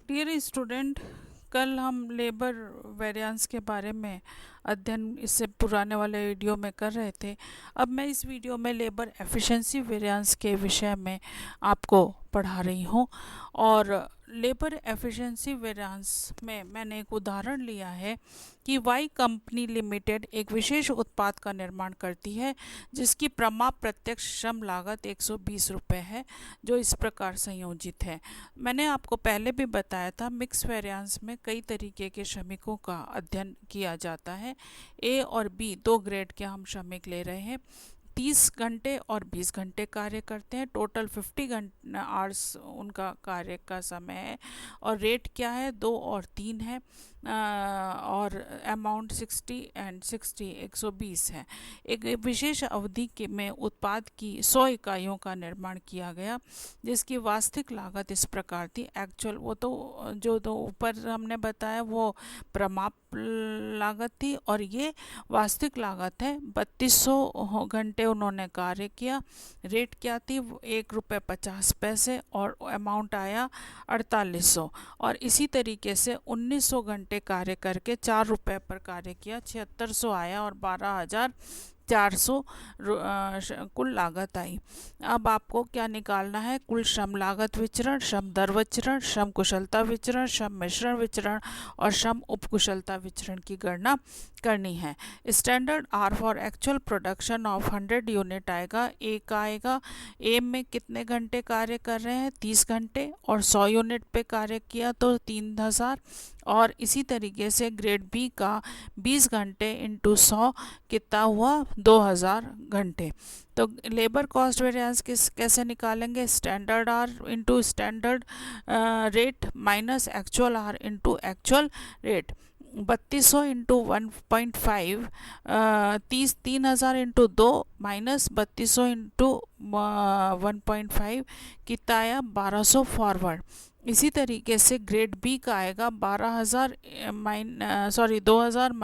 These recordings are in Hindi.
डियर स्टूडेंट, कल हम लेबर वेरिएंस के बारे में अध्ययन इससे पुराने वाले वीडियो में कर रहे थे। अब मैं इस वीडियो में लेबर एफिशिएंसी वेरिएंस के विषय में आपको पढ़ा रही हूँ। और लेबर एफिशिएंसी वेरिएंस में मैंने एक उदाहरण लिया है कि वाई कंपनी लिमिटेड एक विशेष उत्पाद का निर्माण करती है जिसकी प्रमाप प्रत्यक्ष श्रम लागत 120 रुपये है, जो इस प्रकार संयोजित है। मैंने आपको पहले भी बताया था, मिक्स वेरिएंस में कई तरीके के श्रमिकों का अध्ययन किया जाता है। ए और बी दो ग्रेड के हम श्रमिक ले रहे हैं। 30 घंटे और 20 घंटे कार्य करते हैं। टोटल 50 घंटे आवर्स उनका कार्य का समय है। और रेट क्या है? 2 और 3 है। और अमाउंट 60 एंड 60 120 है। एक विशेष अवधि के में उत्पाद की 100 इकाइयों का निर्माण किया गया जिसकी वास्तविक लागत इस प्रकार थी। एक्चुअल वो तो जो दो ऊपर हमने बताया वो प्रमाप लागत थी और ये वास्तविक लागत है। 3200 घंटे उन्होंने कार्य किया। रेट क्या थी? 1 रुपये 50 पैसे और अमाउंट आया 4800। और इसी तरीके से 1900 घंटे कार्य करके 4 रुपये पर कार्य किया, 7600 आया और 12400 कुल लागत आई। अब आपको क्या निकालना है? कुल श्रम लागत विचरण, श्रम दर विचरण, श्रम कुशलता विचरण, श्रम मिश्रण विचरण और श्रम उपकुशलता विचरण की गणना करनी है। Standard hour for actual production of 100 unit आएगा। ए का आएगा, ए में कितने घंटे कार्य कर रहे हैं? 30 घंटे और 100 यूनिट पे कार्य किया तो 3000। और इसी तरीके से ग्रेड बी का 20 घंटे इंटू 100 कितना हुआ? 2000 घंटे। तो लेबर कॉस्ट वेरिएंस कैसे निकालेंगे? Standard hour into standard rate minus actual hour into actual rate. 3200 into 1.5, 3000 into 2 minus 3200 into 1.5 कितना आया? 1200 फॉरवर्ड। इसी तरीके से ग्रेड बी का आएगा 2000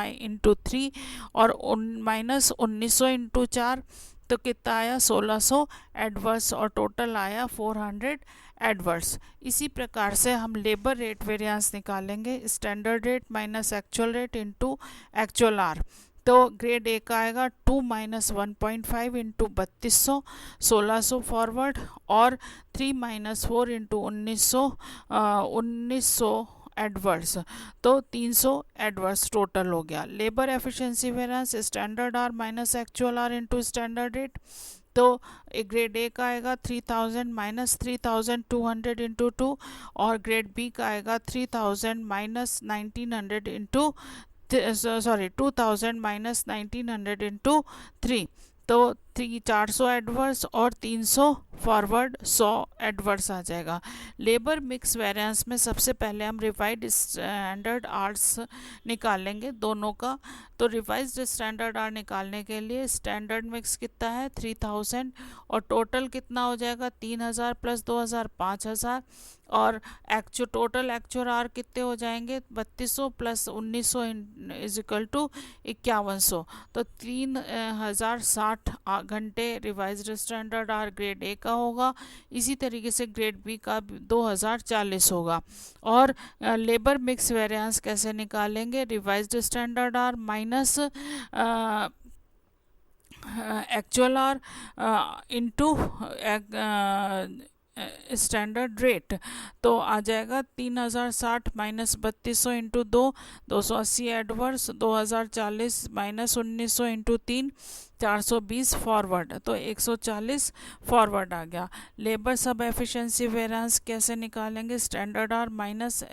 इंटू 3 और माइनस 1900 इंटू 4 तो कितना आया? 1600 एडवर्स और टोटल आया 400 एडवर्स। इसी प्रकार से हम लेबर रेट वेरिएंस निकालेंगे। Standard rate minus actual rate into actual hour. तो ग्रेड ए का आएगा 2 माइनस 1.5 इंटू 3200, 1600 फॉरवर्ड और 3 माइनस 4 इंटू 1900 एडवर्स, तो 300 एडवर्स टोटल हो गया। Labour efficiency variance standard hour minus actual hour into standard rate. तो ग्रेड ए का आएगा 3000 माइनस 3200 इंटू 2 और ग्रेड बी का आएगा 3000 माइनस 1900 इंटू 2000 माइनस 1900 इंटू 3 तो 400 एडवर्स और 300 फॉरवर्ड 100 एडवर्स आ जाएगा। लेबर मिक्स वेरिएंस में सबसे पहले हम रिवाइज्ड स्टैंडर्ड आर्स निकालेंगे दोनों का। तो रिवाइज्ड स्टैंडर्ड आर निकालने के लिए स्टैंडर्ड मिक्स कितना है? 3000 और टोटल कितना हो जाएगा? 3000 प्लस 2000 5000 और टोटल एक्चुअल आर कितने हो जाएंगे? 3200 प्लस 1900 इज इक्वल टू 5100, तो 3060 घंटे revised standard hour grade A का होगा। इसी तरीके से ग्रेड बी का 2040 होगा। और लेबर मिक्स वेरिएंस कैसे निकालेंगे? Revised standard hour minus actual hour into standard rate. तो आ जाएगा 3060 minus 3200 into 280 adverse, 2040 minus 1900 into 3 420 forward, तो 140 फॉरवर्ड आ गया। लेबर सब एफिशिएंसी वेरिएंस कैसे निकालेंगे? Standard hour minus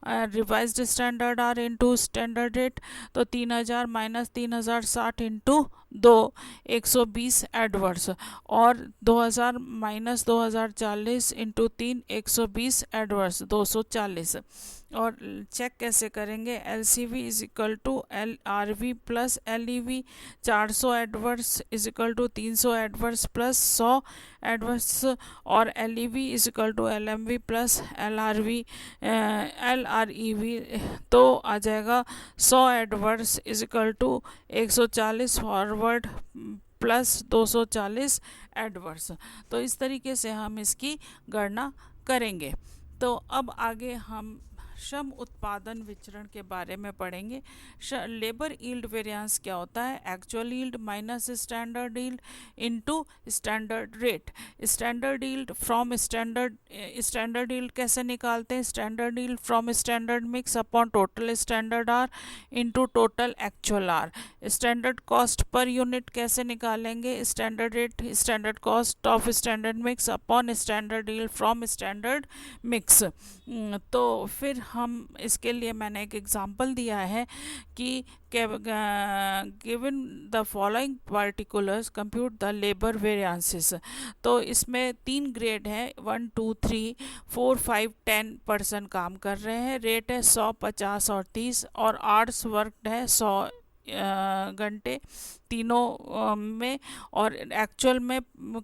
revised standard hour into standard rate. तो 3000 माइनस 3060 इंटू 120 एडवर्स और 2000 माइनस 2040 इंटू 3 120 एडवर्स 240। और चेक कैसे करेंगे? LCV is equal to LRV plus LEV। 400 adverse is equal to 300 adverse plus 100 adverse और LEV is equal to LMV plus LREV। तो आ जाएगा 100 adverse is equal to 140 forward plus 240 adverse. तो इस तरीके से हम इसकी गणना करेंगे। तो अब आगे हम श्रम उत्पादन विचरण के बारे में पढ़ेंगे। लेबर यील्ड वेरिएंस क्या होता है? Actual yield minus standard yield into standard rate. Standard yield from standard yield कैसे निकालते हैं? Standard yield from standard mix upon total standard hour into total actual hour. Standard cost per unit कैसे निकालेंगे? Standard rate standard cost of standard mix upon standard yield from standard mix. तो फिर हम इसके लिए मैंने एक एग्जांपल दिया है कि given the following particulars compute the labour variances. तो इसमें 3 ग्रेड है, 1 2 3 4 5 10% काम कर रहे हैं। रेट है 100, 50 और 30, और आवर्स वर्कड है 100 घंटे तीनों में। और एक्चुअल में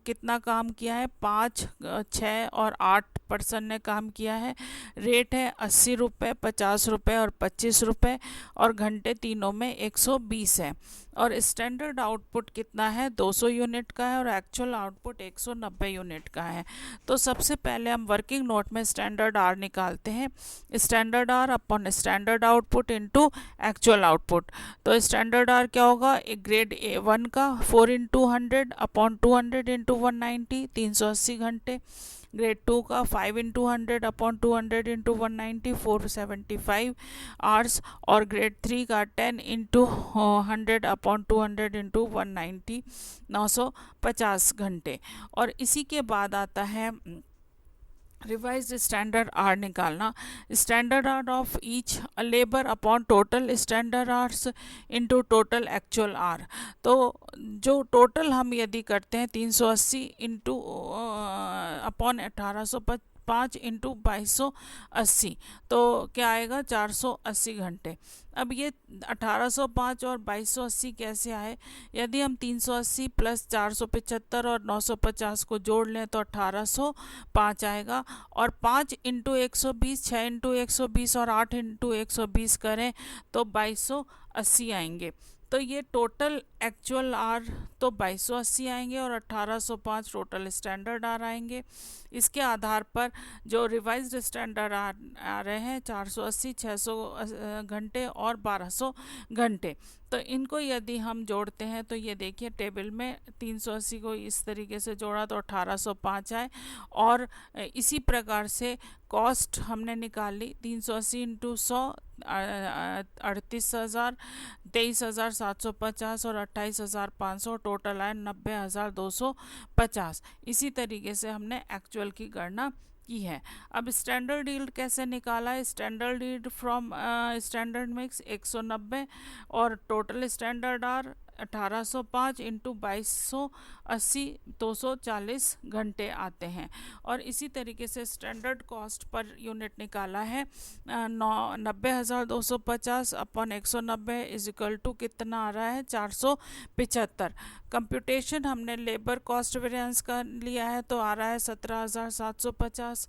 कितना काम किया है? 5, 6 और 8% ने काम किया है। रेट है 80 रुपये, 50 रुपये और 25 रुपये, और घंटे तीनों में 120 है। और स्टैंडर्ड आउटपुट कितना है? 200 यूनिट का है, और एक्चुअल आउटपुट 190 यूनिट का है। तो सबसे पहले हम वर्किंग नोट में स्टैंडर्ड आर निकालते हैं। Standard hour upon standard output into actual output. तो स्टैंडर्ड आर क्या होगा? एक ग्रेड A1 का 4 इंटू 100 अपॉन 200 इंटू 190, 380 घंटे। ग्रेड 2 का 5 इंटू 100 अपॉन 200 इंटू 190, 475 आवर्स। और ग्रेड 3 का 10 इंटू 100 अपॉन 200 इंटू 190, 950 घंटे। और इसी के बाद आता है रिवाइज्ड स्टैंडर्ड आर निकालना। Standard hour of each labour upon total standard hours into total actual hour. तो जो टोटल हम यदि करते हैं 380 इंटू अपॉन 1805 इंटू 2280, तो क्या आएगा? 480 घंटे। अब ये 1805 और 2280 कैसे आए? यदि हम 380 प्लस 475 और 950 को जोड़ लें तो 1805 आएगा। और 5 इंटू 120, 6 इंटू 120 और 8 इंटू 120 करें तो 2280 आएंगे। तो ये टोटल एक्चुअल आर तो 2280 आएंगे, और 1805 टोटल स्टैंडर्ड आर आएंगे। इसके आधार पर जो रिवाइज्ड स्टैंडर्ड आ रहे हैं 480, 600 घंटे और 1200 घंटे। तो इनको यदि हम जोड़ते हैं तो ये देखिए टेबल में 380 को इस तरीके से जोड़ा तो 1805 आए। और इसी प्रकार से कॉस्ट हमने निकाली 380 इंटू 100, 38,000, 23,750 और 28,500, टोटल आए 90,250। इसी तरीके से हमने एक्चुअल की गणना की है। अब स्टैंडर्ड यील्ड कैसे निकाला है? Standard yield from standard mix 190, और टोटल स्टैंडर्ड आर 1805 इंटू 2280, 240 घंटे आते हैं। और इसी तरीके से स्टैंडर्ड कॉस्ट पर यूनिट निकाला है 90,250 अपॉन 190 इज इक्वल टू कितना आ रहा है? 475। कंप्यूटेशन हमने लेबर कॉस्ट वेरिएंस का लिया है तो आ रहा है 17,750।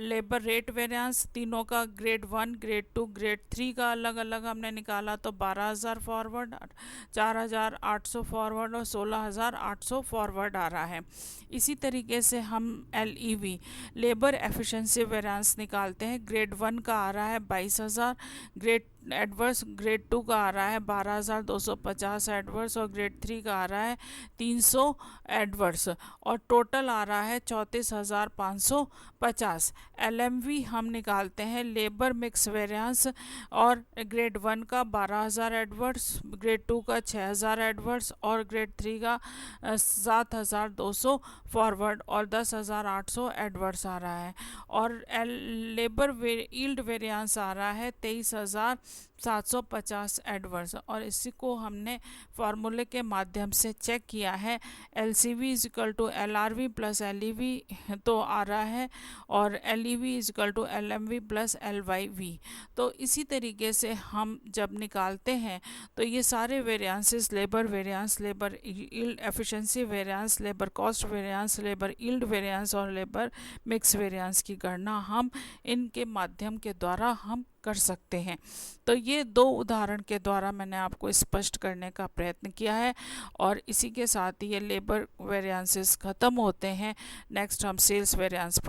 लेबर रेट वेरिएंस तीनों का ग्रेड 1, ग्रेड 2, ग्रेड 3 का अलग अलग हमने निकाला तो 12,000 फॉरवर्ड, 4,800 फॉरवर्ड और 16,800 फॉरवर्ड आ रहा है। इसी तरीके से हम LEV लेबर एफिशिएंसी वेरिएंस निकालते हैं। ग्रेड 1 का आ रहा है 22,000, ग्रेड एडवर्स ग्रेड 2 का आ रहा है 12,250 एडवर्स, और ग्रेड 3 का आ रहा है 300 एडवर्स, और टोटल आ रहा है 34,550। LMV हम निकालते हैं लेबर मिक्स वेरिएंस, और ग्रेड 1 का 12,000 एडवर्स, ग्रेड 2 का 6,000 एडवर्स, और ग्रेड 3 का 7,200 फॉरवर्ड और 10,800 एडवर्स आ रहा है। और लेबर यील्ड वेरिएंस आ रहा है 23,750 एडवर्स, और इसी को हमने फार्मूले के माध्यम से चेक किया है। LCV is equal to LRV plus LEV तो आ रहा है, और LEV is equal to LMV plus LYV। तो इसी तरीके से हम जब निकालते हैं तो ये सारे variances labour variance, labour yield efficiency variance, labour cost variance, labour yield variance और लेबर मिक्स वेरिएंस की गणना हम इनके माध्यम के द्वारा हम कर सकते हैं। तो ये 2 उदाहरण के द्वारा मैंने आपको स्पष्ट करने का प्रयत्न किया है, और इसी के साथ ही ये लेबर वेरिएंसेस ख़त्म होते हैं। नेक्स्ट हम सेल्स वेरिएंस